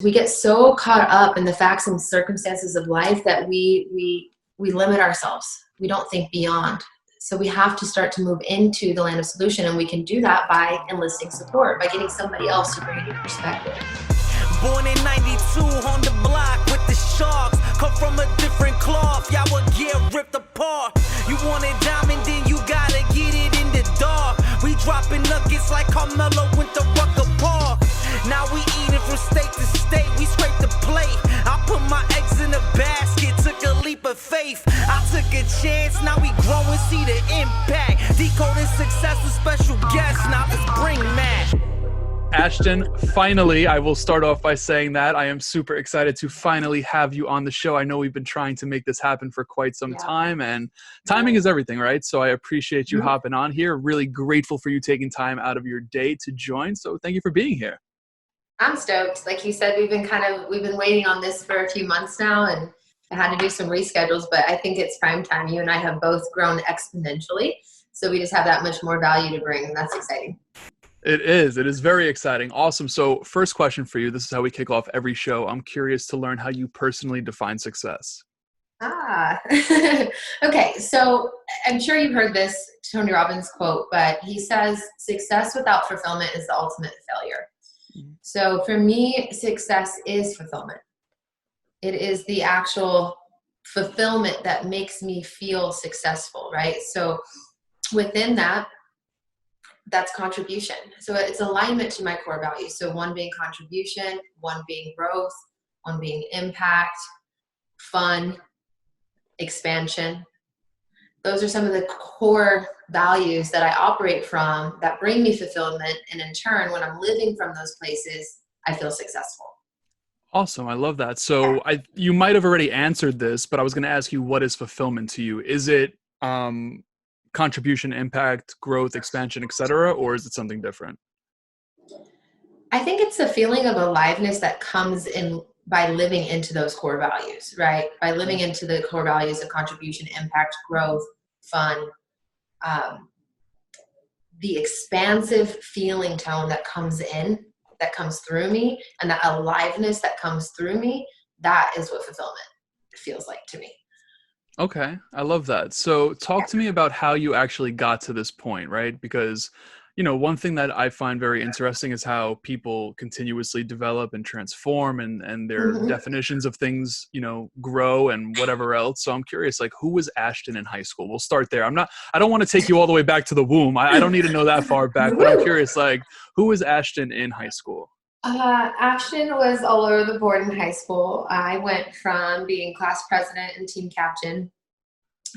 we get so caught up in the facts and circumstances of life that we limit ourselves. We don't think beyond. So we have to start to move into the land of solution, and we can do that by enlisting support, by getting somebody else to bring a new perspective. Born in 92 on the block with the Sharks. Come from a different cloth, y'all would get ripped apart. You want it diamond, then you gotta get it in the dark. We dropping nuggets like Carmelo went to Rucker Park. Now we eating from state to state, we scrape the plate. I put my eggs in a basket, took a leap of faith. I took a chance, now we grow and see the impact. Decoding success with special guests, now let's bring Matt. Ashton, finally, I will start off by saying that I am super excited to finally have you on the show. I know we've been trying to make this happen for quite some time, and timing is everything, right? So I appreciate you hopping on here. Really grateful for you taking time out of your day to join. So thank you for being here. I'm stoked. Like you said, we've been waiting on this for a few months now, and I had to do some reschedules, but I think it's prime time. You and I have both grown exponentially, so we just have that much more value to bring, and that's exciting. It is very exciting. Awesome. So first question for you. This is how we kick off every show. I'm curious to learn how you personally define success. Okay. So I'm sure you've heard this Tony Robbins quote, but he says, success without fulfillment is the ultimate failure. So for me, success is fulfillment. It is the actual fulfillment that makes me feel successful, right? So within that, that's contribution. So it's alignment to my core values. So one being contribution, one being growth, one being impact, fun, expansion. Those are some of the core values that I operate from that bring me fulfillment. And in turn, when I'm living from those places, I feel successful. Awesome. I love that. So you might have already answered this, but I was going to ask you, what is fulfillment to you? Is it contribution, impact, growth, expansion, etc., or is it something different? I think it's the feeling of aliveness that comes in by living into those core values, right? By living into the core values of contribution, impact, growth, fun, the expansive feeling tone that comes through me, and that aliveness that comes through me, that is what fulfillment feels like to me. Okay. I love that. So talk to me about how you actually got to this point, right? Because, one thing that I find very interesting is how people continuously develop and transform, and their definitions of things, grow and whatever else. So I'm curious, like, who was Ashton in high school? We'll start there. I don't want to take you all the way back to the womb. I don't need to know that far back, but I'm curious, like, who was Ashton in high school? Ashton was all over the board in high school. I went from being class president and team captain,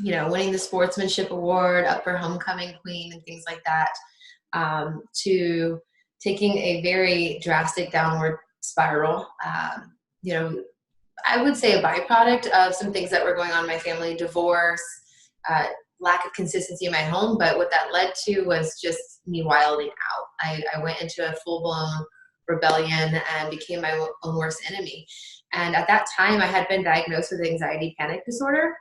winning the sportsmanship award, upper homecoming queen and things like that, to taking a very drastic downward spiral. I would say a byproduct of some things that were going on in my family, divorce, lack of consistency in my home. But what that led to was just me wilding out. I went into a full-blown rebellion and became my own worst enemy. And at that time, I had been diagnosed with anxiety panic disorder,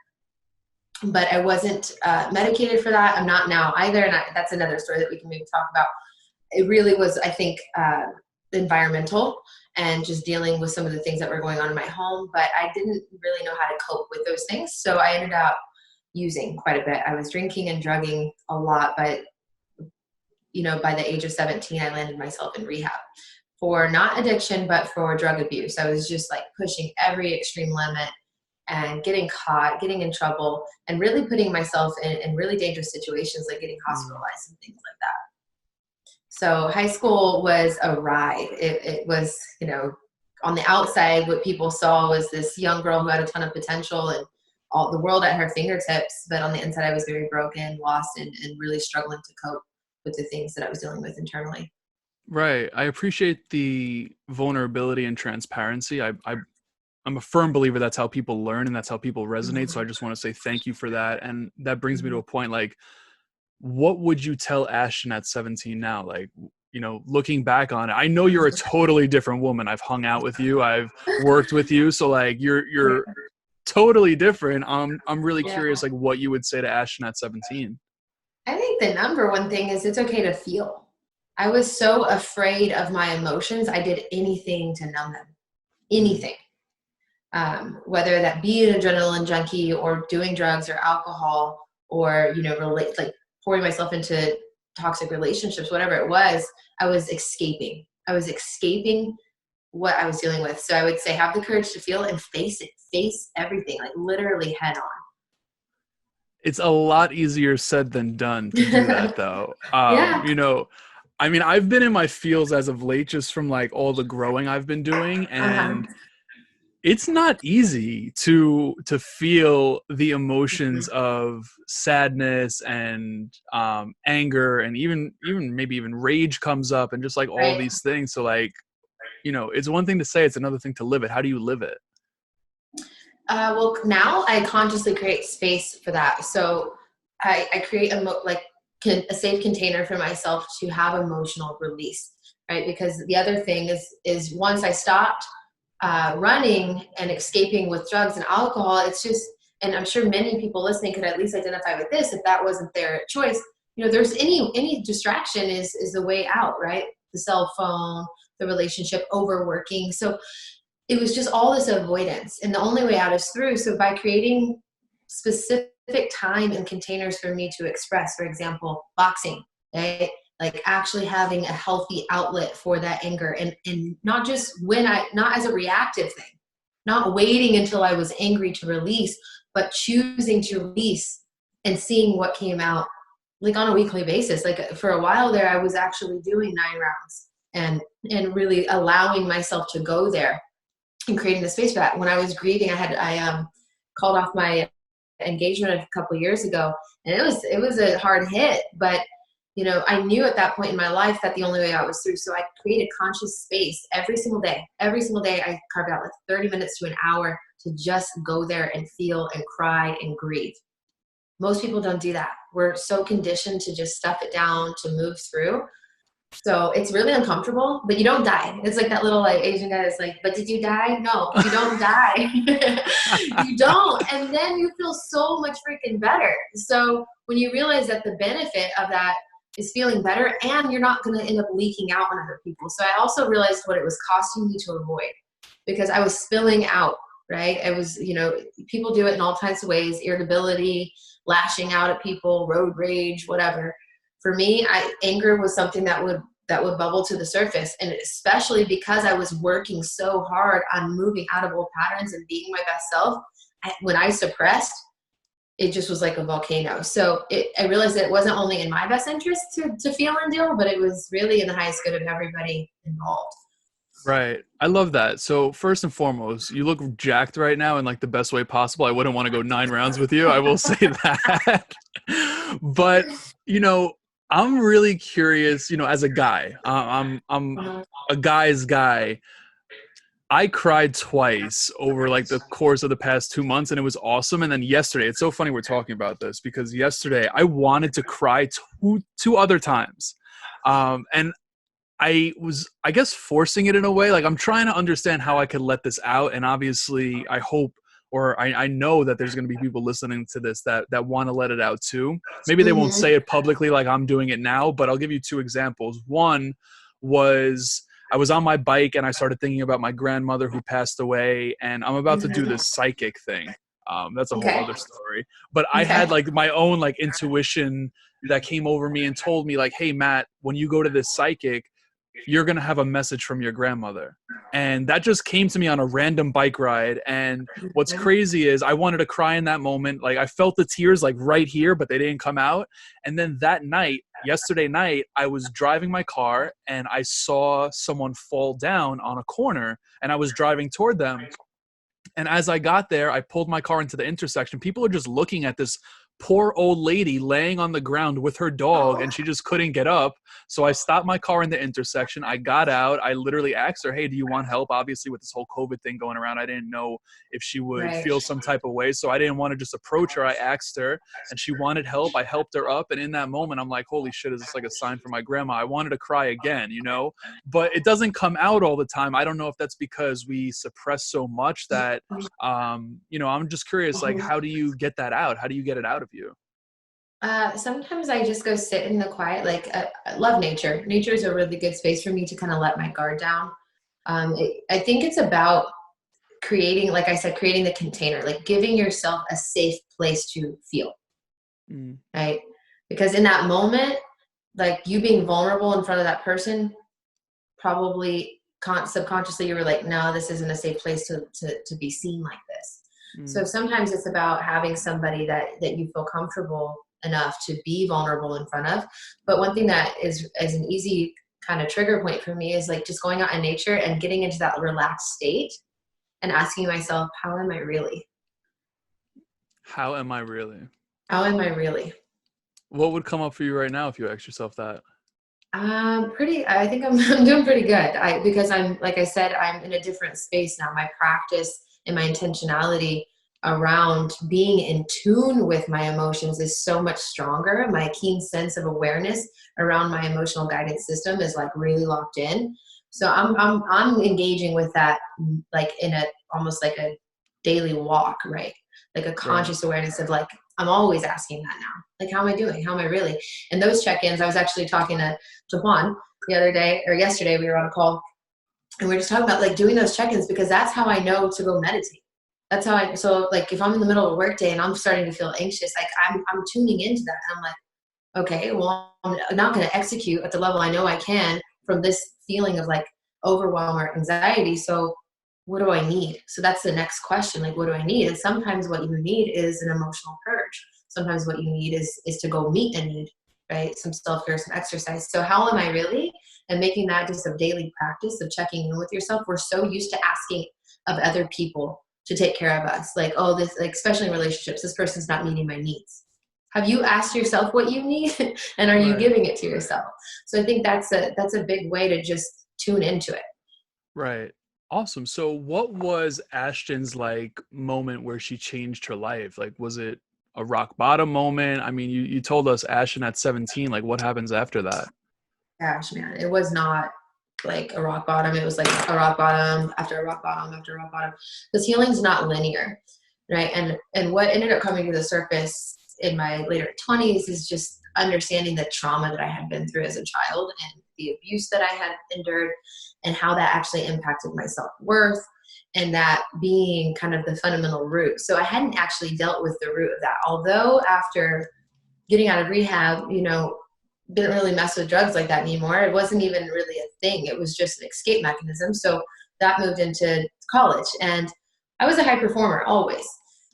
but I wasn't medicated for that. I'm not now either. And that's another story that we can maybe talk about. It really was, I think, environmental and just dealing with some of the things that were going on in my home, but I didn't really know how to cope with those things. So I ended up using quite a bit. I was drinking and drugging a lot, but by the age of 17, I landed myself in rehab for not addiction, but for drug abuse. I was just like pushing every extreme limit and getting caught, getting in trouble, and really putting myself in really dangerous situations, like getting hospitalized and things like that. So high school was a ride. It was, on the outside, what people saw was this young girl who had a ton of potential and all the world at her fingertips. But on the inside, I was very broken, lost, and really struggling to cope with the things that I was dealing with internally. Right. I appreciate the vulnerability and transparency. I'm a firm believer that's how people learn and that's how people resonate. So I just want to say thank you for that. And that brings me to a point, like, what would you tell Ashton at 17 now? Like, looking back on it, I know you're a totally different woman. I've hung out with you. I've worked with you. So like, you're totally different. I'm really curious, like, what you would say to Ashton at 17. I think the number one thing is it's okay to feel. I was so afraid of my emotions. I did anything to numb them. anything. Whether that be an adrenaline junkie or doing drugs or alcohol or, like pouring myself into toxic relationships, whatever it was, I was escaping. I was escaping what I was dealing with. So I would say, have the courage to feel and face it, face everything, like literally head on. It's a lot easier said than done to do that though. Yeah. I mean, I've been in my feels as of late, just from like all the growing I've been doing, and it's not easy to feel the emotions of sadness and anger, and even maybe even rage comes up, and just like all these things. So like, it's one thing to say, it's another thing to live it. How do you live it? Well, now I consciously create space for that. So I create a safe container for myself to have emotional release, right? Because the other thing is once I stopped running and escaping with drugs and alcohol, it's just, and I'm sure many people listening could at least identify with this, if that wasn't their choice, there's any distraction is the way out, right? The cell phone, the relationship, overworking. So it was just all this avoidance, and the only way out is through. So by creating specific time and containers for me to express, for example, boxing, right? Like actually having a healthy outlet for that anger, and not just not as a reactive thing, not waiting until I was angry to release, but choosing to release and seeing what came out, like on a weekly basis. Like for a while there, I was actually doing 9 rounds and really allowing myself to go there and creating the space for that. When I was grieving, I called off my engagement a couple of years ago, and it was a hard hit, but I knew at that point in my life that the only way out was through. So I created conscious space every single day. Every single day I carved out like 30 minutes to an hour to just go there and feel and cry and grieve. Most people don't do that. We're so conditioned to just stuff it down, to move through. So it's really uncomfortable, but you don't die. It's like that little like Asian guy that's like, but did you die? No, you don't die. You don't. And then you feel so much freaking better. So when you realize that the benefit of that is feeling better, and you're not going to end up leaking out on other people. So I also realized what it was costing me to avoid, because I was spilling out, right? I was, people do it in all kinds of ways, irritability, lashing out at people, road rage, whatever. For me, anger was something that would bubble to the surface. And especially because I was working so hard on moving out of old patterns and being my best self, when I suppressed, it just was like a volcano. So I realized that it wasn't only in my best interest to feel and deal, but it was really in the highest good of everybody involved. Right. I love that. So first and foremost, you look jacked right now in like the best way possible. I wouldn't want to go 9 rounds with you. I will say that. But, I'm really curious, as a guy, I'm a guy's guy. I cried twice over like the course of the past 2 months, and it was awesome. And then yesterday, it's so funny we're talking about this, because yesterday I wanted to cry two other times. And I was, I guess, forcing it in a way. Like, I'm trying to understand how I could let this out. And obviously I hope, or I know that there's going to be people listening to this that want to let it out too. Maybe they won't say it publicly like I'm doing it now, but I'll give you 2 examples. One was, I was on my bike and I started thinking about my grandmother who passed away, and I'm about to do this psychic thing. That's a whole other story. But I had like my own like intuition that came over me and told me like, hey, Matt, when you go to this psychic, you're going to have a message from your grandmother. And that just came to me on a random bike ride. And what's crazy is I wanted to cry in that moment. Like, I felt the tears like right here, but they didn't come out. And then that night, yesterday night, I was driving my car and I saw someone fall down on a corner, and I was driving toward them. And as I got there, I pulled my car into the intersection. People are just looking at this poor old lady laying on the ground with her dog, and she just couldn't get up. So I stopped my car in the intersection. I got out. I literally asked her, hey, do you want help? Obviously, with this whole COVID thing going around, I didn't know if she would feel some type of way. So I didn't want to just approach her. I asked her, and she wanted help. I helped her up. And in that moment, I'm like, holy shit, is this like a sign for my grandma? I wanted to cry again, but it doesn't come out all the time. I don't know if that's because we suppress so much that, I'm just curious, like, how do you get that out? How do you get it out of you? Sometimes I just go sit in the quiet. Like, I love nature. Nature is a really good space for me to kind of let my guard down. I think it's about creating, like I said, creating the container, like giving yourself a safe place to feel, right? Because in that moment, like you being vulnerable in front of that person, probably subconsciously you were like, no, this isn't a safe place to be seen like this. So sometimes it's about having somebody that you feel comfortable enough to be vulnerable in front of. But one thing that is an easy kind of trigger point for me is like just going out in nature and getting into that relaxed state and asking myself, how am I really? How am I really? How am I really? What would come up for you right now if you asked yourself that? I think I'm doing pretty good. Because I'm, like I said, I'm in a different space now. My practice and my intentionality around being in tune with my emotions is so much stronger. My keen sense of awareness around my emotional guidance system is like really locked in. So I'm engaging with that like in a almost like a daily walk, right? Like a conscious awareness of like, I'm always asking that now. Like, how am I doing? How am I really? And those check-ins, I was actually talking to Juan the other day, or yesterday we were on a call, and we were just talking about like doing those check-ins, because that's how I know to go meditate. That's how so like if I'm in the middle of a work day and I'm starting to feel anxious, like I'm tuning into that. And I'm like, okay, well, I'm not going to execute at the level I know I can from this feeling of like overwhelm or anxiety. So what do I need? So that's the next question. Like, what do I need? And sometimes what you need is an emotional purge. Sometimes what you need is to go meet a need, right? Some self-care, some exercise. So how am I really? And making that just a daily practice of checking in with yourself. We're so used to asking of other people to take care of us. Like, oh, this, like, especially in relationships, this person's not meeting my needs. Have you asked yourself what you need? And are you giving it to yourself? So I think that's a big way to just tune into it. Right. Awesome. So what was Ashton's like moment where she changed her life? Like, was it a rock bottom moment? I mean, you told us Ashton at 17, like what happens after that? Gosh, man, it was not like a rock bottom. It was like a rock bottom after a rock bottom after a rock bottom. Because healing's not linear, right? And what ended up coming to the surface in my later 20s is just understanding the trauma that I had been through as a child and the abuse that I had endured and how that actually impacted my self-worth, and that being kind of the fundamental root. So I hadn't actually dealt with the root of that. Although after getting out of rehab, didn't really mess with drugs like that anymore. It wasn't even really a thing. It was just an escape mechanism. So that moved into college, and I was a high performer always.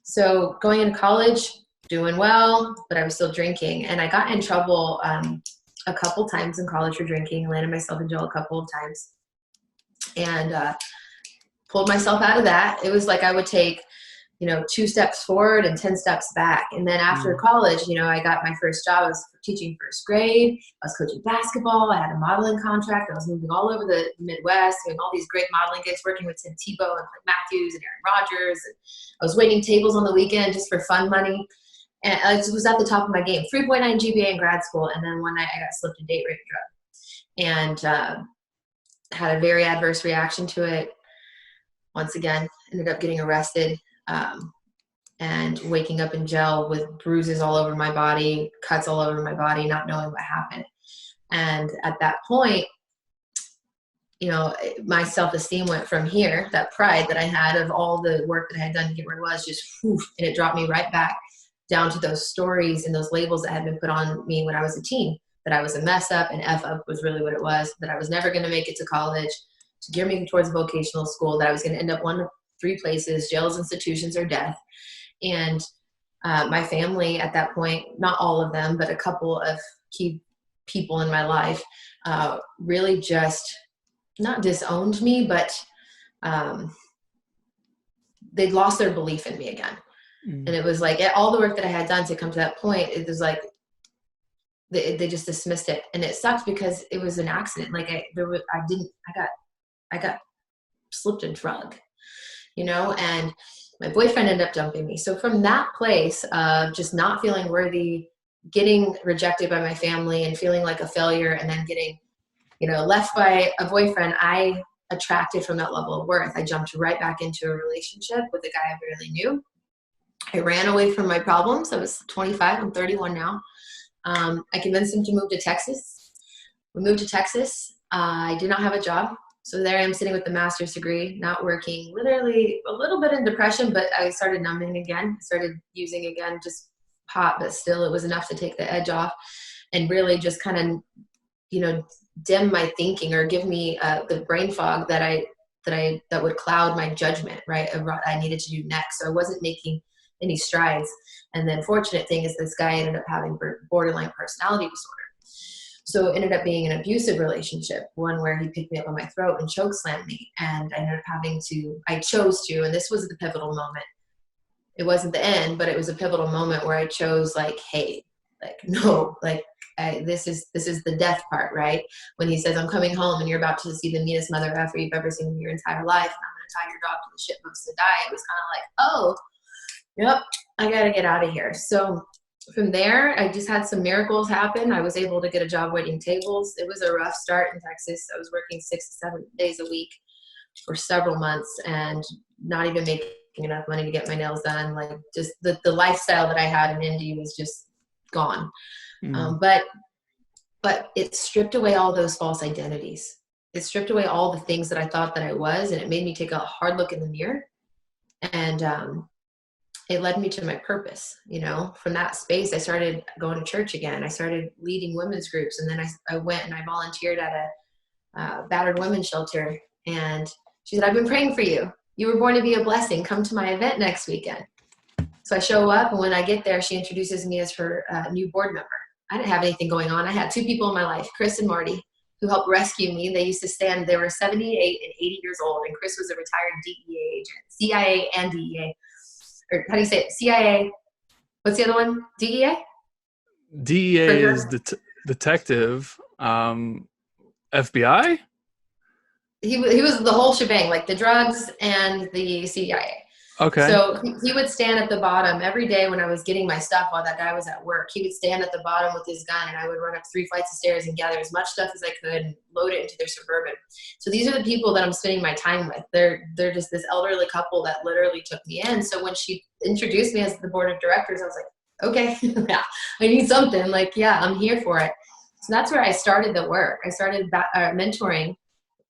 So going into college, doing well, but I was still drinking, and I got in trouble a couple times in college for drinking. Landed myself in jail a couple of times, and pulled myself out of that. It was like I would take 2 steps forward and 10 steps back. And then after college, I got my first job. I was teaching first grade. I was coaching basketball. I had a modeling contract. I was moving all over the Midwest, doing all these great modeling gigs, working with Tim Tebow and Blake Matthews and Aaron Rodgers. And I was waiting tables on the weekend just for fun money. And I was at the top of my game. 3.9 GPA in grad school. And then one night I got slipped a date rape drug and had a very adverse reaction to it. Once again, ended up getting arrested. And waking up in jail with bruises all over my body, cuts all over my body, not knowing what happened. And at that point, my self-esteem went from here, that pride that I had of all the work that I had done to get where I was, just whoosh, and it dropped me right back down to those stories and those labels that had been put on me when I was a teen, that I was a mess up, and F up was really what it was, that I was never going to make it to college, to gear me towards vocational school, that I was going to end up one of 3 places: jails, institutions, or death. And my family at that point, not all of them, but a couple of key people in my life, really just not disowned me, but they'd lost their belief in me again. And it was like all the work that I had done to come to that point, it was like they just dismissed it. And it sucked because it was an accident. Like I got slipped a drug. And my boyfriend ended up dumping me. So from that place of just not feeling worthy, getting rejected by my family and feeling like a failure, and then getting, left by a boyfriend, I attracted from that level of worth. I jumped right back into a relationship with a guy I barely knew. I ran away from my problems. I was 25. I'm 31 now. I convinced him to move to Texas. We moved to Texas. I did not have a job. So there I am sitting with the master's degree, not working, literally a little bit in depression, but I started numbing again, started using again, just pot, but still it was enough to take the edge off and really just kind of, you know, dim my thinking or give me the brain fog that would cloud my judgment, right, of what I needed to do next. So I wasn't making any strides. And the unfortunate thing is this guy ended up having borderline personality disorder. So it ended up being an abusive relationship, one where he picked me up on my throat and choke slammed me. And I ended up I chose to, and this was the pivotal moment. It wasn't the end, but it was a pivotal moment where I chose like, hey, like, no, like this is the death part, right? When he says, I'm coming home and you're about to see the meanest mother effer you've ever seen in your entire life. And I'm going to tie your dog to the shit books to die. It was kind of like, oh, yep, I got to get out of here. So from there, I just had some miracles happen. I was able to get a job waiting tables. It was a rough start in Texas. I was working 6 to 7 days a week for several months and not even making enough money to get my nails done. Like just the lifestyle that I had in Indy was just gone. But it stripped away all those false identities. It stripped away all the things that I thought that I was, and it made me take a hard look in the mirror. And it led me to my purpose. You know, from that space, I started going to church again. I started leading women's groups. And then I went and I volunteered at a battered women's shelter. And she said, I've been praying for you. You were born to be a blessing. Come to my event next weekend. So I show up, and when I get there, she introduces me as her new board member. I didn't have anything going on. I had 2 people in my life, Chris and Marty, who helped rescue me. They used to stand, they were 78 and 80 years old. And Chris was a retired DEA agent, CIA and DEA. Or how do you say it? CIA. What's the other one? DEA? DEA is detective. FBI? He was the whole shebang, like the drugs and the CIA. Okay. So he would stand at the bottom every day when I was getting my stuff while that guy was at work. He would stand at the bottom with his gun, and I would run up 3 flights of stairs and gather as much stuff as I could and load it into their Suburban. So these are the people that I'm spending my time with. They're just this elderly couple that literally took me in. So when she introduced me as the board of directors, I was like, okay, yeah, I need something. Like, yeah, I'm here for it. So that's where I started the work. I started mentoring,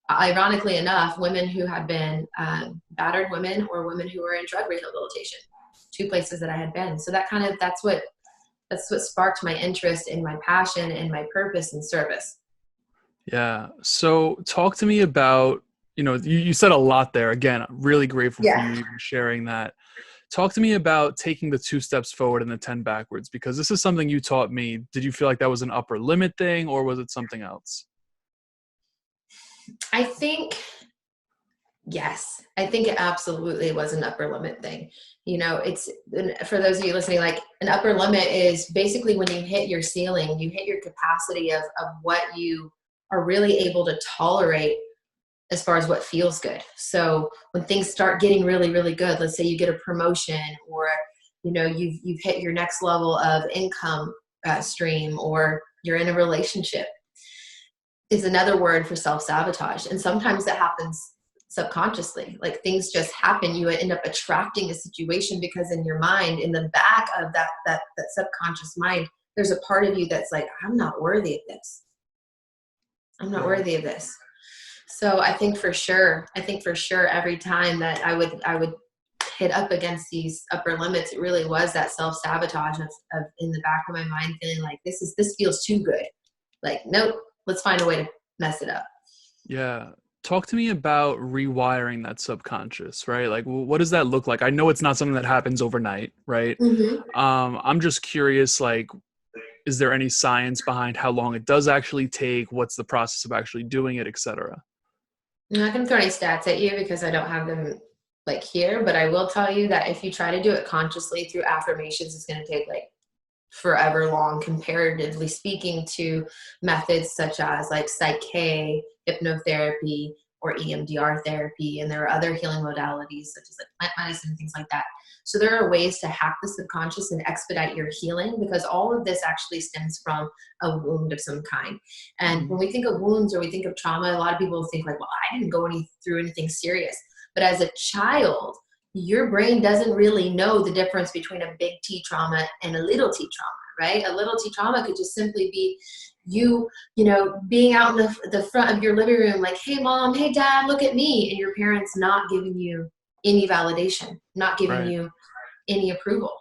ironically enough, women who had been battered women or women who were in drug rehabilitation, 2 places that I had been. So that's what sparked my interest in my passion and my purpose and service. Yeah. So talk to me about, you said a lot there. Again, I'm really grateful for you even sharing that. Talk to me about taking the 2 steps forward and the 10 backwards, because this is something you taught me. Did you feel like that was an upper limit thing, or was it something else? I think, yes, I think it absolutely was an upper limit thing. It's, for those of you listening, like an upper limit is basically when you hit your ceiling, you hit your capacity of what you are really able to tolerate as far as what feels good. So when things start getting really, really good, let's say you get a promotion, or, you've hit your next level of income stream, or you're in a relationship, is another word for self-sabotage. And sometimes that happens subconsciously. Like things just happen. You end up attracting a situation because in your mind, in the back of that subconscious mind, there's a part of you that's like, I'm not worthy of this. I'm not worthy of this. So I think for sure every time that I would hit up against these upper limits, it really was that self-sabotage of in the back of my mind feeling like this feels too good. Like, nope. Let's find a way to mess it up. Yeah. Talk to me about rewiring that subconscious, right? Like, what does that look like? I know it's not something that happens overnight, right? Mm-hmm. I'm just curious, like, is there any science behind how long it does actually take? What's the process of actually doing it, et cetera? I'm not going to throw any stats at you because I don't have them like here, but I will tell you that if you try to do it consciously through affirmations, it's going to take like forever long, comparatively speaking, to methods such as like Psych-K, hypnotherapy, or EMDR therapy. And there are other healing modalities such as like plant medicine and things like that. So there are ways to hack the subconscious and expedite your healing, because all of this actually stems from a wound of some kind. And when we think of wounds or we think of trauma, a lot of people think like, well, I didn't go through anything serious. But as a child, your brain doesn't really know the difference between a big T trauma and a little t trauma, right? A little T trauma could just simply be you know, being out in the front of your living room, like, hey mom, hey dad, look at me. And your parents not giving you any validation, not giving Right. you any approval.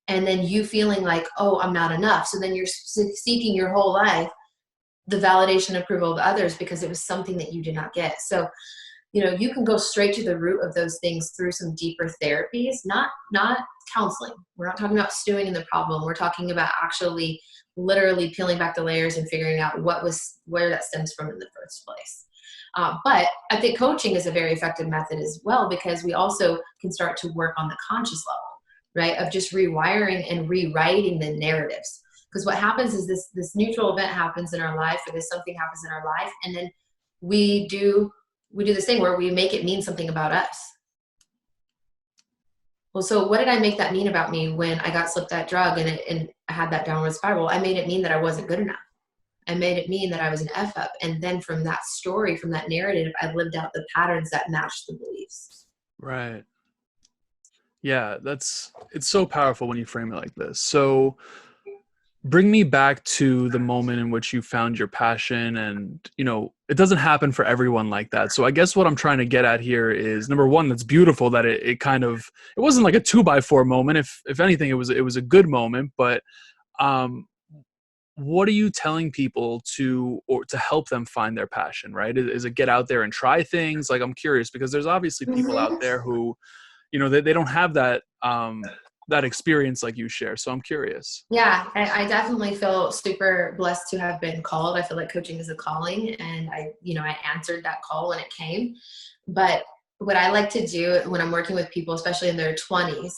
And then you feeling like, oh, I'm not enough. So then you're seeking your whole life the validation and approval of others because it was something that you did not get. So, you know, you can go straight to the root of those things through some deeper therapies, not counseling. We're not talking about stewing in the problem. We're talking about actually literally peeling back the layers and figuring out where that stems from in the first place. But I think coaching is a very effective method as well, because we also can start to work on the conscious level, right? Of just rewiring and rewriting the narratives. Because what happens is this neutral event happens in our life, or this something happens in our life, and then we do this thing where we make it mean something about us. Well, so what did I make that mean about me when I got slipped that drug and I had that downward spiral? I made it mean that I wasn't good enough. I made it mean that I was an F up. And then from that story, from that narrative, I lived out the patterns that matched the beliefs. Right. Yeah, it's so powerful when you frame it like this. So bring me back to the moment in which you found your passion, and, you know, it doesn't happen for everyone like that. So I guess what I'm trying to get at here is, number one, that's beautiful that it wasn't like a 2x4 moment. If anything, it was a good moment, but, what are you telling people to help them find their passion, right? Is it get out there and try things? Like, I'm curious, because there's obviously people out there who, you know, they don't have that, that experience like you share. So I'm curious. Yeah, I definitely feel super blessed to have been called. I feel like coaching is a calling, and I answered that call when it came. But what I like to do when I'm working with people, especially in their 20s,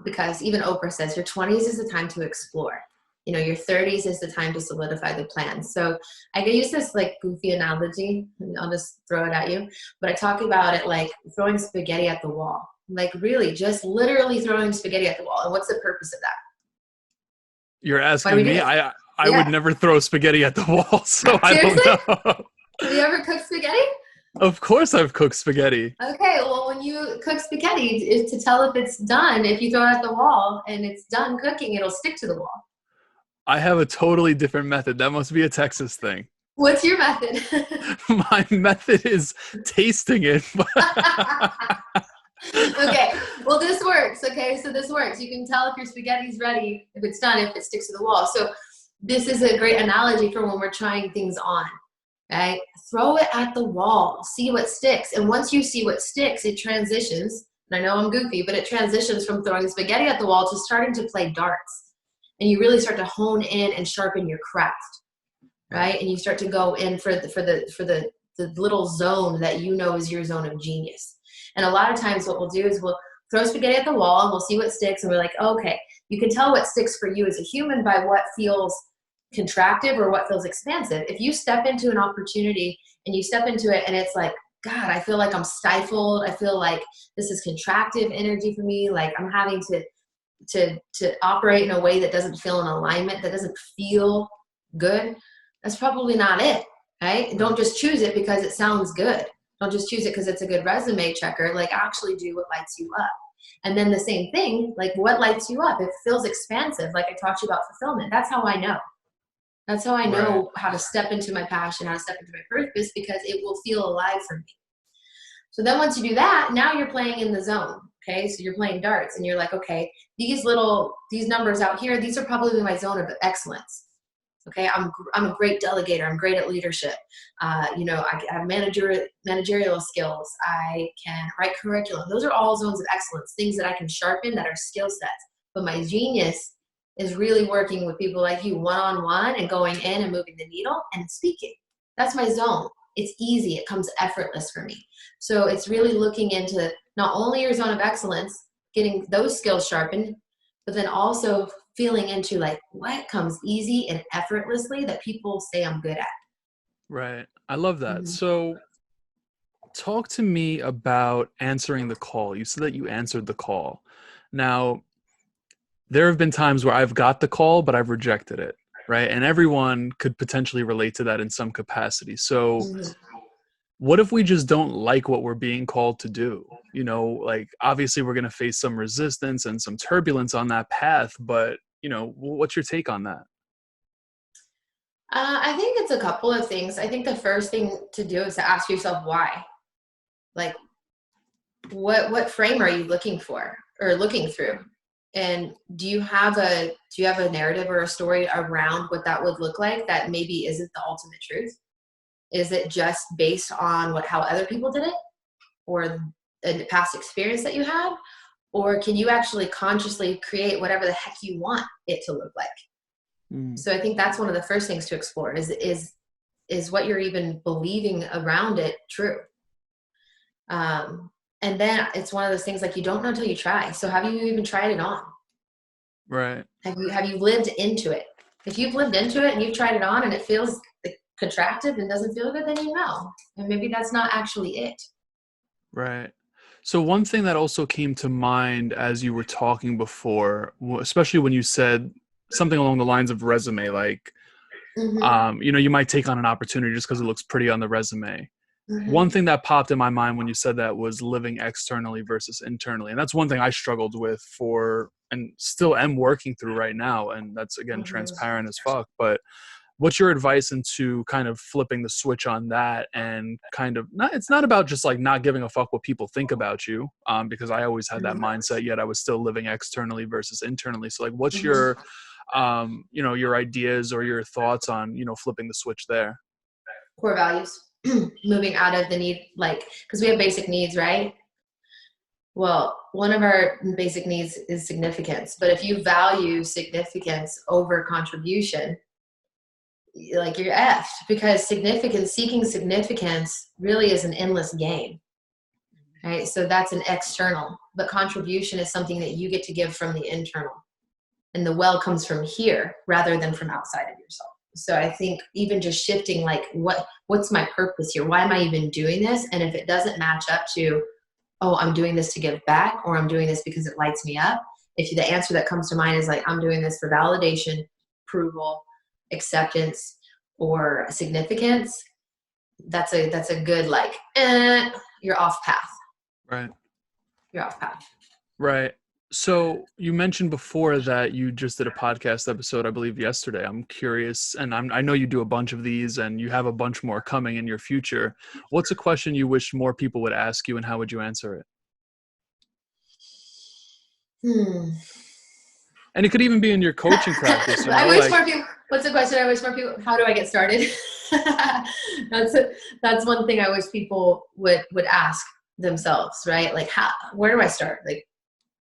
because even Oprah says your 20s is the time to explore. You know, your 30s is the time to solidify the plan. So I could use this like goofy analogy, and I'll just throw it at you. But I talk about it like throwing spaghetti at the wall. Like really just literally throwing spaghetti at the wall. And what's the purpose of that? You're asking me? I Yeah. would never throw spaghetti at the wall, so I Seriously? don't know. Have you ever cooked spaghetti? Of course I've cooked spaghetti. Okay, well, when you cook spaghetti, to tell if it's done, if you throw it at the wall and it's done cooking, it'll stick to the wall. I have a totally different method. That must be a Texas thing. What's your method? My method is tasting it. Okay, well, this works. Okay, so this works. You can tell if your spaghetti's ready, if it's done, if it sticks to the wall. So this is a great analogy for when we're trying things on. Okay, throw it at the wall, see what sticks. And once you see what sticks, it transitions. And I know I'm goofy, but it transitions from throwing spaghetti at the wall to starting to play darts. And you really start to hone in and sharpen your craft, right? And you start to go in for the little zone that you know is your zone of genius. And a lot of times what we'll do is we'll throw spaghetti at the wall and we'll see what sticks. And we're like, okay, you can tell what sticks for you as a human by what feels contractive or what feels expansive. If you step into an opportunity and you step into it and it's like, God, I feel like I'm stifled. I feel like this is contractive energy for me. Like I'm having to operate in a way that doesn't feel in alignment, that doesn't feel good. That's probably not it, right? Don't just choose it because it sounds good. Don't just choose it because it's a good resume checker. Like actually do what lights you up. And then the same thing, like what lights you up? It feels expansive. Like I talked to you about fulfillment. That's how I know. That's how I know how to step into my passion, how to step into my purpose, because it will feel alive for me. So then once you do that, now you're playing in the zone. Okay. So you're playing darts and you're like, okay, these numbers out here, these are probably my zone of excellence. Okay. I'm a great delegator. I'm great at leadership. I have managerial skills. I can write curriculum. Those are all zones of excellence, things that I can sharpen that are skill sets. But my genius is really working with people like you one-on-one and going in and moving the needle and speaking. That's my zone. It's easy. It comes effortless for me. So it's really looking into not only your zone of excellence, getting those skills sharpened, but then also feeling into like what comes easy and effortlessly that people say I'm good at. Right. I love that. Mm-hmm. So talk to me about answering the call. You said that you answered the call. Now, there have been times where I've got the call, but I've rejected it, right? And everyone could potentially relate to that in some capacity. So what if we just don't like what we're being called to do? You know, like obviously we're going to face some resistance and some turbulence on that path, but what's your take on that? I think it's a couple of things. I think the first thing to do is to ask yourself why. Like, what frame are you looking for or looking through? And do you have a narrative or a story around what that would look like that maybe isn't the ultimate truth? Is it just based on how other people did it, or a past experience that you had? Or can you actually consciously create whatever the heck you want it to look like? So I think that's one of the first things to explore is what you're even believing around it true? And then it's one of those things, like, you don't know until you try. So have you even tried it on? Right. Have you lived into it? If you've lived into it and you've tried it on and it feels contracted and doesn't feel good, then you know. And maybe that's not actually it. Right. So one thing that also came to mind as you were talking before, especially when you said something along the lines of resume, like, you might take on an opportunity just because it looks pretty on the resume. One thing that popped in my mind when you said that was living externally versus internally. And that's one thing I struggled with and still am working through right now. And that's, again, transparent as fuck. But what's your advice into kind of flipping the switch on that, and kind of it's not about just like not giving a fuck what people think about you, because I always had that mindset, yet I was still living externally versus internally. So like, what's your your ideas or your thoughts on flipping the switch there? Core values. Moving out of the need, like, because we have basic needs, right? Well, one of our basic needs is significance. But if you value significance over contribution, like, you're effed, because seeking significance really is an endless game, right? So that's an external, but contribution is something that you get to give from the internal, and the well comes from here rather than from outside of yourself. So I think even just shifting, like, what's my purpose here? Why am I even doing this? And if it doesn't match up to, oh, I'm doing this to give back, or I'm doing this because it lights me up, if the answer that comes to mind is like, I'm doing this for validation, approval, acceptance, or significance, that's a good, like, you're off path. Right. You're off path. Right. So you mentioned before that you just did a podcast episode, I believe yesterday. I'm curious, and I know you do a bunch of these and you have a bunch more coming in your future. What's a question you wish more people would ask you, and how would you answer it? And it could even be in your coaching practice. I wish more people. What's the question? I wish more people. How do I get started? That's one thing I wish people would ask themselves, right? Like, where do I start? Like,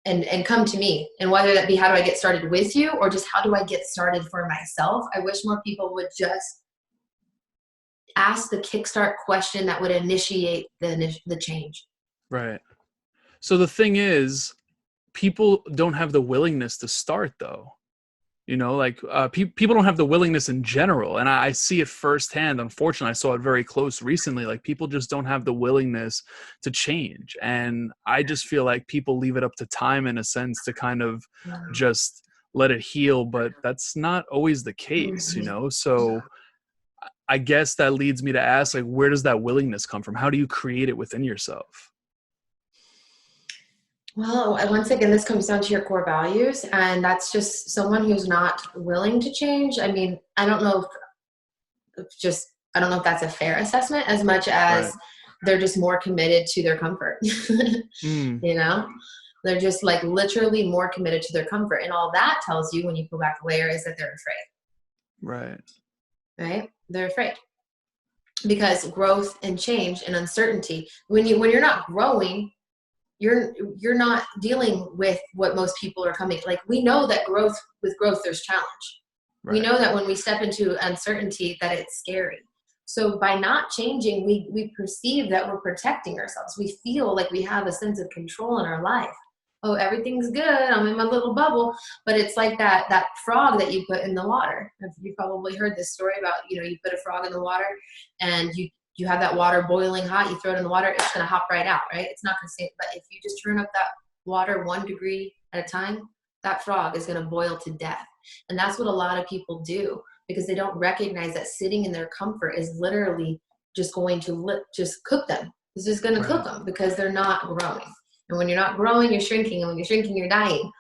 and come to me. And whether that be, how do I get started with you, or just how do I get started for myself? I wish more people would just ask the kickstart question that would initiate the change. Right. So the thing is, people don't have the willingness to start, though. People don't have the willingness in general. And I see it firsthand. Unfortunately, I saw it very close recently. Like, people just don't have the willingness to change. And I just feel like people leave it up to time, in a sense, to kind of just let it heal. But that's not always the case, So I guess that leads me to ask, like, where does that willingness come from? How do you create it within yourself? Well, once again, this comes down to your core values, and that's just someone who's not willing to change. I mean, I don't know if that's a fair assessment, as much as they're just more committed to their comfort. They're just, like, literally more committed to their comfort. And all that tells you, when you pull back a layer, is that they're afraid. Right? They're afraid. Because growth and change and uncertainty, when you're not growing, you're not dealing with what most people are coming. Like, we know that with growth, there's challenge. We know that when we step into uncertainty, that it's scary. So by not changing, we perceive that we're protecting ourselves. We feel like we have a sense of control in our life. Oh, everything's good. I'm in my little bubble. But it's like that frog that you put in the water. You've probably heard this story about, you put a frog in the water, and you have that water boiling hot, you throw it in the water, it's going to hop right out, right? It's not going to stay. But if you just turn up that water 1 degree at a time, that frog is going to boil to death. And that's what a lot of people do, because they don't recognize that sitting in their comfort is literally just going to just cook them. It's just going to cook them, because they're not growing. And when you're not growing, you're shrinking. And when you're shrinking, you're dying.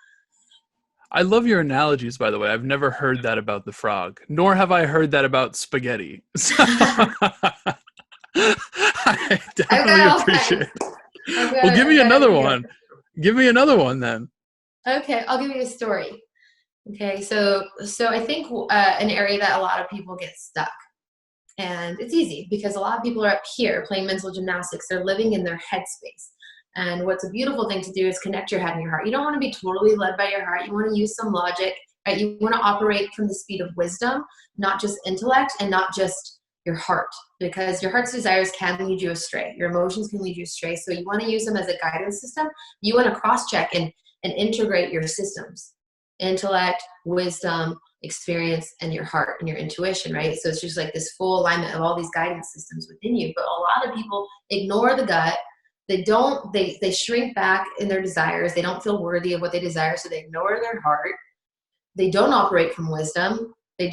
I love your analogies, by the way. I've never heard that about the frog, nor have I heard that about spaghetti. So I I've definitely got all appreciate kinds. it. Well, give me I've got another every one. Give me another one then. Okay, I'll give you a story. Okay, so I think an area that a lot of people get stuck, and it's easy because a lot of people are up here playing mental gymnastics. They're living in their headspace. And what's a beautiful thing to do is connect your head and your heart. You don't want to be totally led by your heart. You want to use some logic, right? You want to operate from the speed of wisdom, not just intellect and not just your heart, because your heart's desires can lead you astray. Your emotions can lead you astray. So you want to use them as a guidance system. You want to cross-check and integrate your systems, intellect, wisdom, experience, and your heart and your intuition, right? So it's just like this full alignment of all these guidance systems within you. But a lot of people ignore the gut. They shrink back in their desires. They don't feel worthy of what they desire, so they ignore their heart. They don't operate from wisdom. They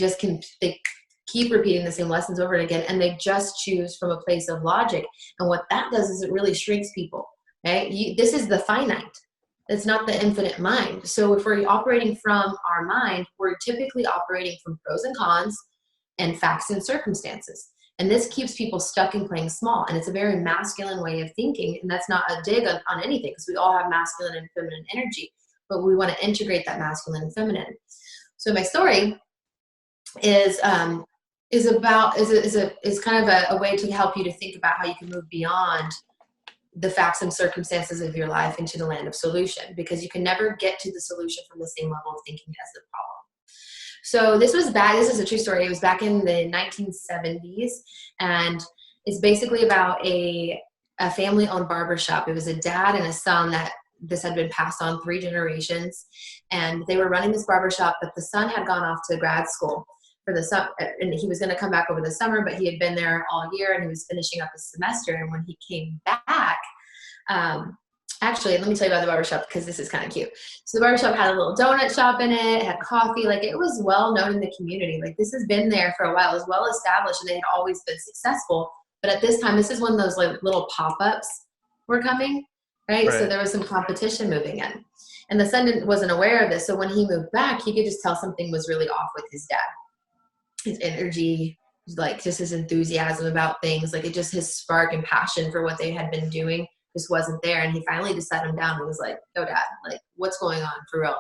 keep repeating the same lessons over and again, and they just choose from a place of logic. And what that does is it really shrinks people, right? This is the finite. It's not the infinite mind. So if we're operating from our mind, we're typically operating from pros and cons and facts and circumstances. And this keeps people stuck in playing small. And it's a very masculine way of thinking. And that's not a dig on anything, because we all have masculine and feminine energy, but we want to integrate that masculine and feminine. So my story is kind of a way to help you to think about how you can move beyond the facts and circumstances of your life into the land of solution, because you can never get to the solution from the same level of thinking as the problem. So this is a true story. It was back in the 1970s, and it's basically about a family-owned barbershop. It was a dad and a son that this had been passed on 3 generations, and they were running this barbershop, but the son had gone off to grad school for the summer, and he was going to come back over the summer, but he had been there all year and he was finishing up his semester. And when he came back, actually, let me tell you about the barbershop, because this is kind of cute. So the barbershop had a little donut shop in it, had coffee, like it was well known in the community. Like this has been there for a while, it was well established, and they had always been successful. But at this time, this is when those like little pop-ups were coming, right? So there was some competition moving in. And the son wasn't aware of this. So when he moved back, he could just tell something was really off with his dad. His energy, like just his enthusiasm about things, like it just his spark and passion for what they had been doing just wasn't there. And he finally just sat him down and was like, "No, Dad, like what's going on for real?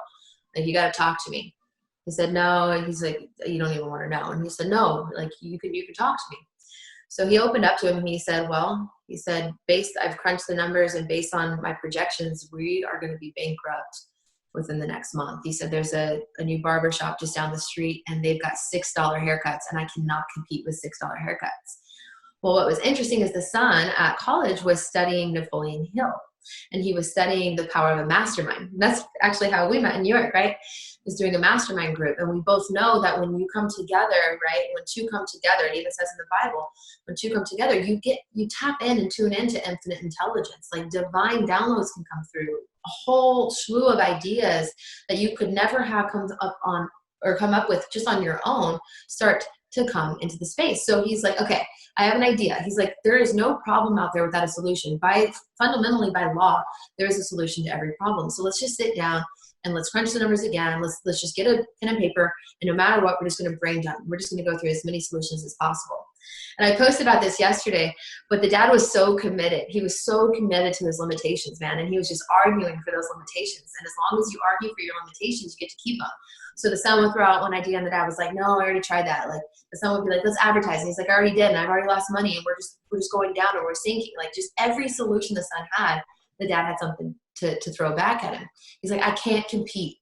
Like you got to talk to me." He said, "No." And he's like, "You don't even want to know." And he said, "No, like you could talk to me." So he opened up to him and he said, I've crunched the numbers, and based on my projections, we are going to be bankrupt within the next month. He said, "There's a new barber shop just down the street, and they've got $6 haircuts, and I cannot compete with $6 haircuts." Well, what was interesting is the son at college was studying Napoleon Hill, and he was studying the power of a mastermind. And that's actually how we met in New York, right? Was doing a mastermind group. And we both know that when you come together, right? When 2 come together, it even says in the Bible, when 2 come together, you tap in and tune into infinite intelligence. Like divine downloads can come through, a whole slew of ideas that you could never have come up with just on your own start to come into the space. So he's like, "Okay, I have an idea." He's like, "There is no problem out there without a solution. Fundamentally by law, there is a solution to every problem. So let's just sit down and let's crunch the numbers again. Let's just get a pen and paper, and no matter what, we're just going to brain dump. We're just going to go through as many solutions as possible." And I posted about this yesterday, but the dad was so committed. He was so committed to his limitations, man, and he was just arguing for those limitations. And as long as you argue for your limitations, you get to keep them. So the son would throw out one idea, and the dad was like, "No, I already tried that." Like the son would be like, "Let's advertise." And he's like, "I already did, and I've already lost money, and we're just going down, and we're sinking." Like just every solution the son had, the dad had something to throw back at him. He's like, "I can't compete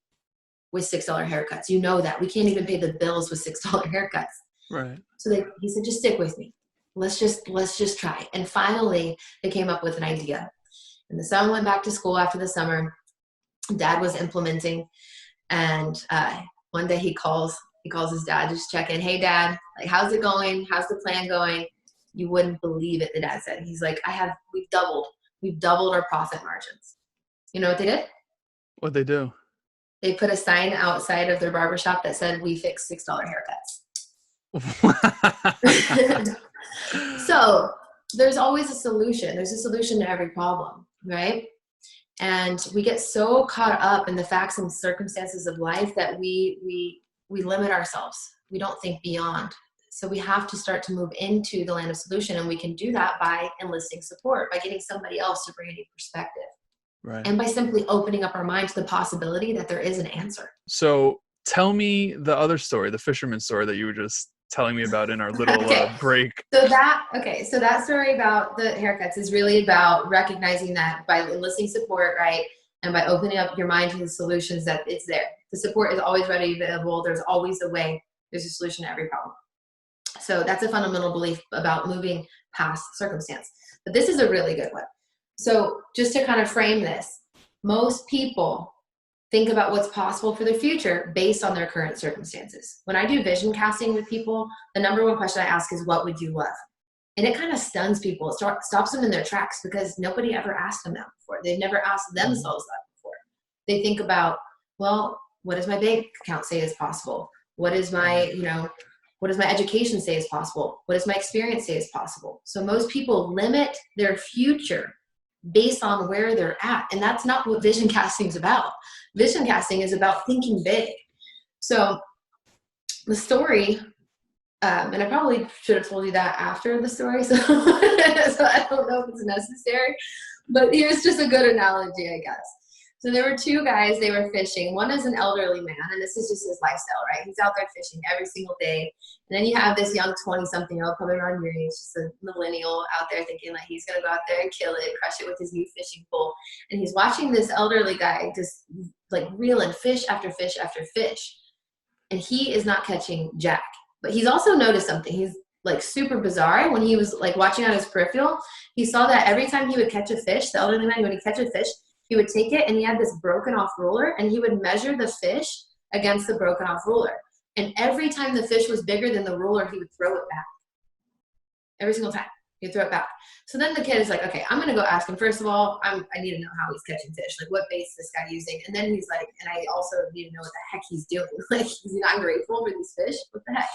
with $6 haircuts. You know that. We can't even pay the bills with $6 haircuts." Right. So he said, "Just stick with me. Let's just try." And finally they came up with an idea. And the son went back to school after the summer. Dad was implementing. And one day he calls his dad, just check in. "Hey Dad, like how's it going? How's the plan going?" You wouldn't believe it, the dad said. He's like, we've doubled our profit margins. You know what they did? What'd they do? They put a sign outside of their barbershop that said, "We fix $6 haircuts." So there's always a solution. There's a solution to every problem, right? And we get so caught up in the facts and circumstances of life that we limit ourselves. We don't think beyond. So we have to start to move into the land of solution. And we can do that by enlisting support, by getting somebody else to bring a new perspective. Right. And by simply opening up our mind to the possibility that there is an answer. So tell me the other story, the fisherman story that you were just telling me about in our little break. So that story about the haircuts is really about recognizing that by enlisting support, right? And by opening up your mind to the solutions, that it's there. The support is always ready, available. There's always a way. There's a solution to every problem. So that's a fundamental belief about moving past circumstance. But this is a really good one. So just to kind of frame this, most people think about what's possible for their future based on their current circumstances. When I do vision casting with people, the number one question I ask is, what would you love? And it kind of stuns people. It stops them in their tracks because nobody ever asked them that before. They've never asked themselves that before. They think about, well, what does my bank account say is possible? What is my, what does my education say is possible? What does my experience say is possible? So most people limit their future based on where they're at. And that's not what vision casting is about. Vision casting is about thinking big. So the story, and I probably should have told you that after the story, so, so I don't know if it's necessary, but here's just a good analogy, I guess. So there were two guys, they were fishing. One is an elderly man, and this is just his lifestyle, right? He's out there fishing every single day. And then you have this young 20-something-year-old, probably around your age, just a millennial out there thinking like he's going to go out there and kill it, crush it with his new fishing pole. And he's watching this elderly guy just like reel in fish after fish after fish. And he is not catching jack. But he's also noticed something. He's like super bizarre. When he was like watching on his peripheral, he saw that every time he would catch a fish, the elderly man, when he catch a fish, he would take it and he had this broken off ruler and he would measure the fish against the broken off ruler. And every time the fish was bigger than the ruler, he would throw it back. Every single time, he'd throw it back. So then the kid is like, okay, I'm going to go ask him. First of all, I need to know how he's catching fish. Like, what bait's this guy using? And then he's like, and I also need to know what the heck he's doing. Like, is he not grateful for these fish? What the heck?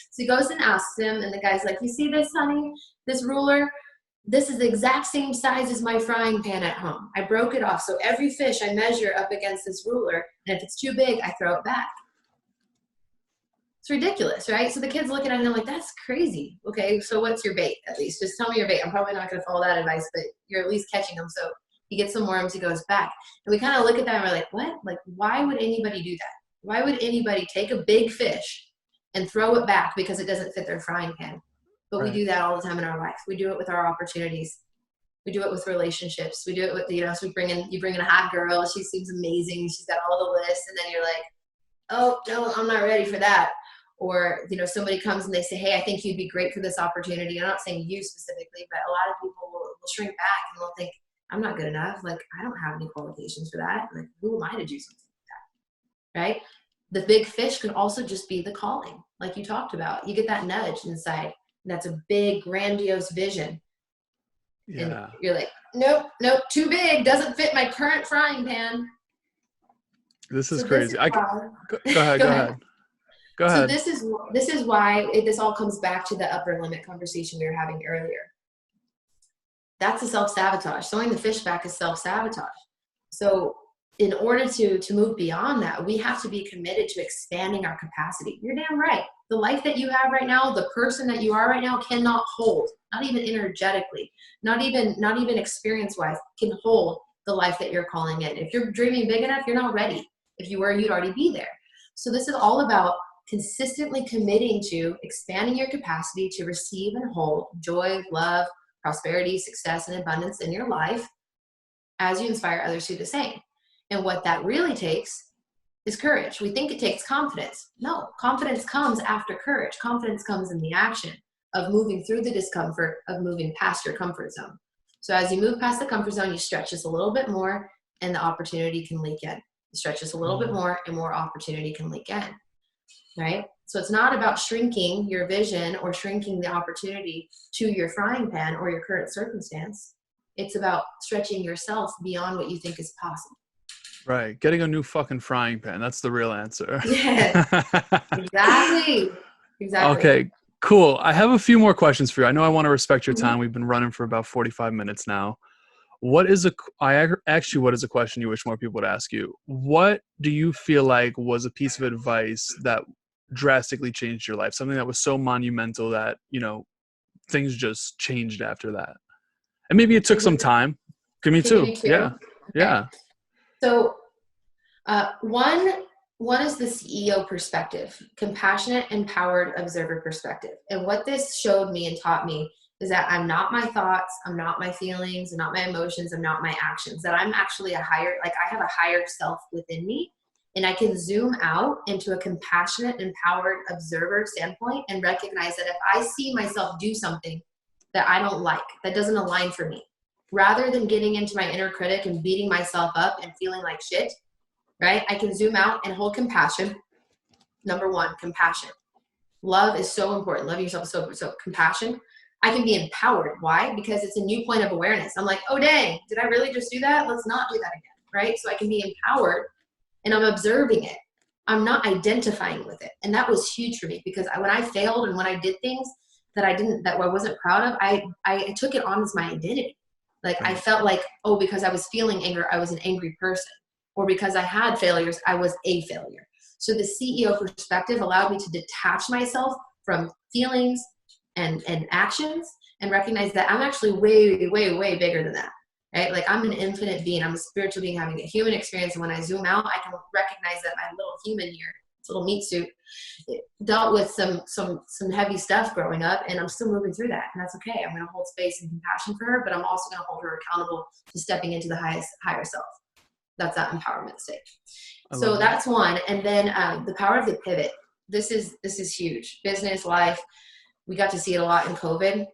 So he goes and asks him, and the guy's like, you see this, honey? This ruler? This is the exact same size as my frying pan at home. I broke it off. So every fish I measure up against this ruler, and if it's too big, I throw it back. It's ridiculous, right? So the kid's looking at him like, that's crazy. Okay, so what's your bait at least? Just tell me your bait. I'm probably not going to follow that advice, but you're at least catching them. So he gets some worms, he goes back. And we kind of look at that and we're like, what? Like, why would anybody do that? Why would anybody take a big fish and throw it back because it doesn't fit their frying pan? But right. We do that all the time in our life. We do it with our opportunities. We do it with relationships. We do it with, so you bring in a hot girl. She seems amazing. She's got all the lists. And then you're like, oh, no, I'm not ready for that. Or, somebody comes and they say, hey, I think you'd be great for this opportunity. I'm not saying you specifically, but a lot of people will shrink back and they'll think, I'm not good enough. Like, I don't have any qualifications for that. Like, who am I to do something like that? Right? The big fish could also just be the calling, like you talked about. You get that nudge inside. That's a big, grandiose vision. Yeah. And you're like, nope, too big. Doesn't fit my current frying pan. This is crazy. Go ahead. So this is why this all comes back to the upper limit conversation we were having earlier. That's a self-sabotage. Throwing the fish back is self-sabotage. So in order to move beyond that, we have to be committed to expanding our capacity. You're damn right. The life that you have right now, the person that you are right now cannot hold, not even energetically, not even experience-wise, can hold the life that you're calling in. If you're dreaming big enough, you're not ready. If you were, you'd already be there. So this is all about consistently committing to expanding your capacity to receive and hold joy, love, prosperity, success, and abundance in your life as you inspire others to do the same. And what that really takes is courage. We think it takes confidence. No, confidence comes after courage. Confidence comes in the action of moving through the discomfort, of moving past your comfort zone. So as you move past the comfort zone, you stretch just a little bit more and the opportunity can leak in. You stretch just a little bit more and more opportunity can leak in, right? So it's not about shrinking your vision or shrinking the opportunity to your frying pan or your current circumstance. It's about stretching yourself beyond what you think is possible. Right. Getting a new fucking frying pan. That's the real answer. Yeah, exactly. Okay, cool. I have a few more questions for you. I know I want to respect your time. We've been running for about 45 minutes now. what is a question you wish more people would ask you? What do you feel like was a piece of advice that drastically changed your life? Something that was so monumental that, things just changed after that. And maybe it took some time. Give me Can you two. do two? Yeah. Okay. Yeah. So one is the CEO perspective, compassionate, empowered observer perspective. And what this showed me and taught me is that I'm not my thoughts, I'm not my feelings, I'm not my emotions, I'm not my actions, that I'm actually I have a higher self within me, and I can zoom out into a compassionate, empowered observer standpoint and recognize that if I see myself do something that I don't like, that doesn't align for me, rather than getting into my inner critic and beating myself up and feeling like shit, right? I can zoom out and hold compassion. Number one, compassion. Love is so important. Loving yourself is so compassion. I can be empowered. Why? Because it's a new point of awareness. I'm like, oh, dang, did I really just do that? Let's not do that again, right? So I can be empowered and I'm observing it. I'm not identifying with it. And that was huge for me because when I failed and when I did things that I wasn't proud of, I took it on as my identity. Like I felt like, oh, because I was feeling anger, I was an angry person. Or because I had failures, I was a failure. So the CEO perspective allowed me to detach myself from feelings and actions and recognize that I'm actually way, way, way bigger than that, right? Like I'm an infinite being. I'm a spiritual being having a human experience. And when I zoom out, I can recognize that my little human here, this little meat suit, it dealt with some heavy stuff growing up, and I'm still moving through that. And that's okay. I'm going to hold space and compassion for her, but I'm also going to hold her accountable to stepping into the higher self. That's that empowerment stage. So that's one. And then the power of the pivot. This is huge. Business, life. We got to see it a lot in COVID.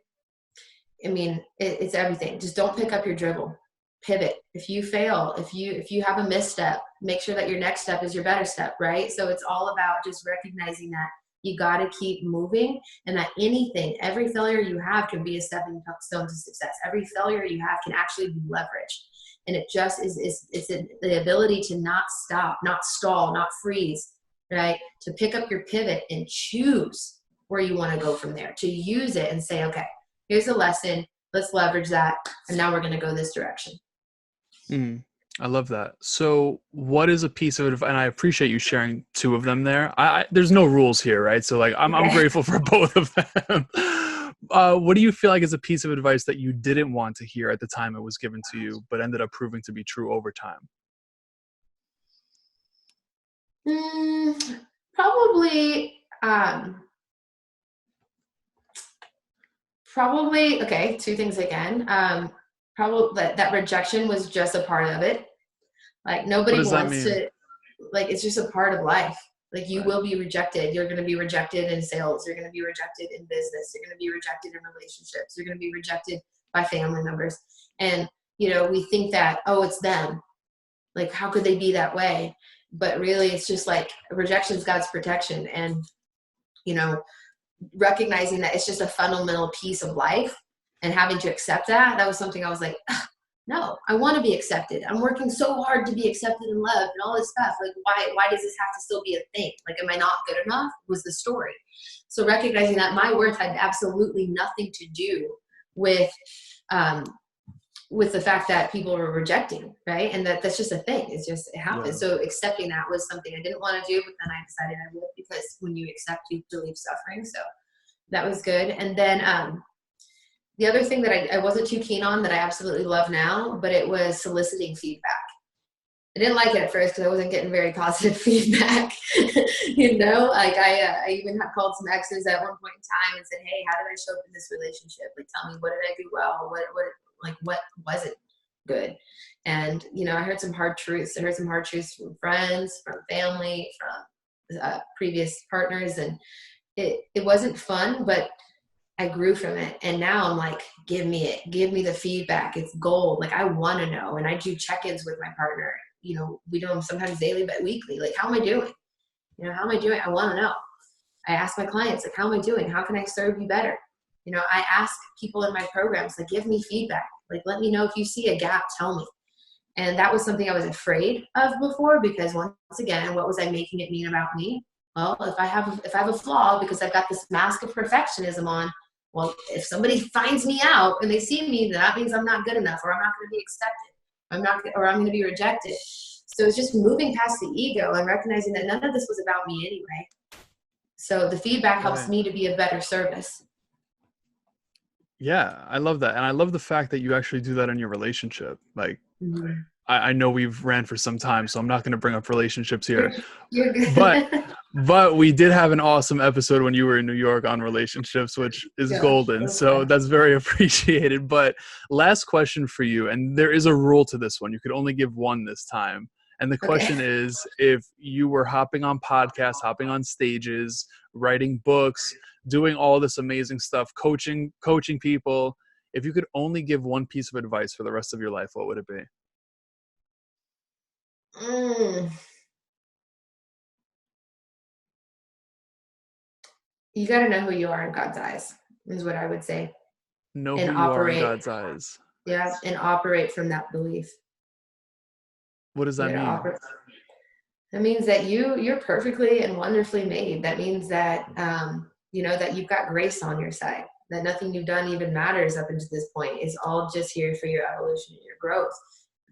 I mean, it's everything. Just don't pick up your dribble. Pivot. If you fail, if you have a misstep, make sure that your next step is your better step, right? So it's all about just recognizing that you got to keep moving, and that every failure you have can be a stepping stone to success. Every failure you have can actually be leverage. And it just it's the ability to not stop, not stall, not freeze, right? To pick up your pivot and choose where you want to go from there, to use it and say, okay, here's a lesson. Let's leverage that. And now we're going to go this direction. I love that. So what is a piece of advice, and I appreciate you sharing two of them there. There's no rules here, right? So like, I'm grateful for both of them. What do you feel like is a piece of advice that you didn't want to hear at the time it was given to you, but ended up proving to be true over time? Probably, okay, two things again. Probably that rejection was just a part of it. Like nobody wants to, like, it's just a part of life. Like you will be rejected. You're going to be rejected in sales. You're going to be rejected in business. You're going to be rejected in relationships. You're going to be rejected by family members. And, we think that, oh, it's them. Like, how could they be that way? But really it's just like rejection is God's protection. And, recognizing that it's just a fundamental piece of life and having to accept that was something I was like, no, I want to be accepted. I'm working so hard to be accepted and loved and all this stuff. Like, why does this have to still be a thing? Like, am I not good enough? Was the story. So recognizing that my worth had absolutely nothing to do with the fact that people were rejecting, right? And that's just a thing. It happens. Yeah. So accepting that was something I didn't want to do, but then I decided I would, because when you accept, you relieve suffering. So that was good. And then the other thing that I wasn't too keen on that I absolutely love now, but it was soliciting feedback. I didn't like it at first because I wasn't getting very positive feedback. Like I even had called some exes at one point in time and said, hey, how did I show up in this relationship? Like, tell me, what did I do well? What wasn't good? And, I heard some hard truths. I heard some hard truths from friends, from family, from previous partners. And it wasn't fun, but I grew from it. And now I'm like, give me it. Give me the feedback. It's gold. Like, I want to know. And I do check-ins with my partner. We do them sometimes daily, but weekly. Like, how am I doing? How am I doing? I want to know. I ask my clients, like, how am I doing? How can I serve you better? I ask people in my programs, like, give me feedback. Like, let me know if you see a gap, tell me. And that was something I was afraid of before, because once again, what was I making it mean about me? Well, if I have a flaw because I've got this mask of perfectionism on, Well, if somebody finds me out and they see me, that means I'm not good enough, or I'm not going to be accepted. I'm going to be rejected. So it's just moving past the ego and recognizing that none of this was about me anyway. So the feedback helps me to be a better service. Yeah, I love that. And I love the fact that you actually do that in your relationship. Like, I know we've ran for some time, so I'm not going to bring up relationships here. You're good. But we did have an awesome episode when you were in New York on relationships, which is golden. So that's very appreciated. But last question for you, and there is a rule to this one. You could only give one this time. And the question is, if you were hopping on podcasts, hopping on stages, writing books, doing all this amazing stuff, coaching people, if you could only give one piece of advice for the rest of your life, what would it be? You got to know who you are in God's eyes, is what I would say. Know who you are in God's eyes. Yeah, and operate from that belief. What does that mean? That means that you're perfectly and wonderfully made. That means that that you've got grace on your side. That nothing you've done even matters up until this point. It's all just here for your evolution and your growth.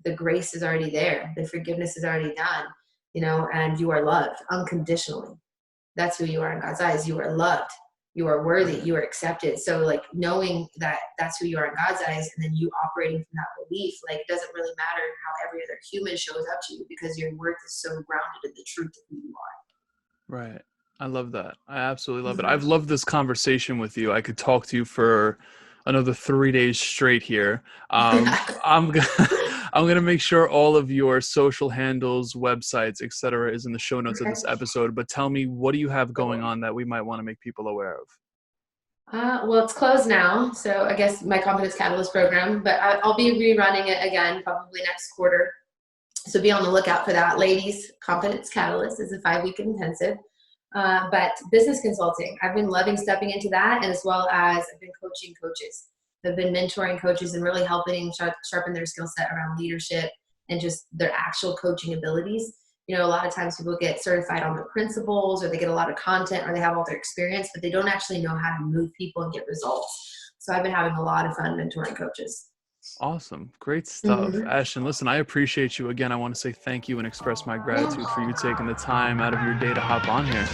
The grace is already there. The forgiveness is already done. And you are loved unconditionally. That's who you are in God's eyes. You are loved. You are worthy. You are accepted. So like knowing that that's who you are in God's eyes, and then you operating from that belief, like it doesn't really matter how every other human shows up to you, because your worth is so grounded in the truth of who you are. Right. I love that. I absolutely love it. I've loved this conversation with you. I could talk to you for another 3 days straight here. I'm going to make sure all of your social handles, websites, etc. is in the show notes of this episode. But tell me, what do you have going on that we might want to make people aware of? Well, it's closed now. So I guess my Confidence Catalyst program, but I'll be rerunning it again, probably next quarter. So be on the lookout for that. Ladies, Confidence Catalyst is a 5-week intensive. But business consulting, I've been loving stepping into that, and as well as I've been coaching coaches. I've been mentoring coaches and really helping sharpen their skill set around leadership and just their actual coaching abilities. A lot of times people get certified on the principles, or they get a lot of content, or they have all their experience, but they don't actually know how to move people and get results. So I've been having a lot of fun mentoring coaches. Awesome. Great stuff. Ashton, listen, I appreciate you. Again, I want to say thank you and express my gratitude for you taking the time out of your day to hop on here.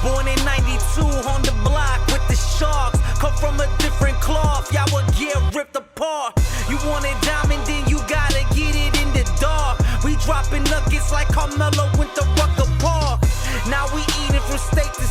Born in 92 on the block with the Sharks. Come from a different cloth, y'all would get ripped apart. You want a diamond, then you gotta get it in the dark. We dropping nuggets like Carmelo with the Rucker Park. Now we eating from state to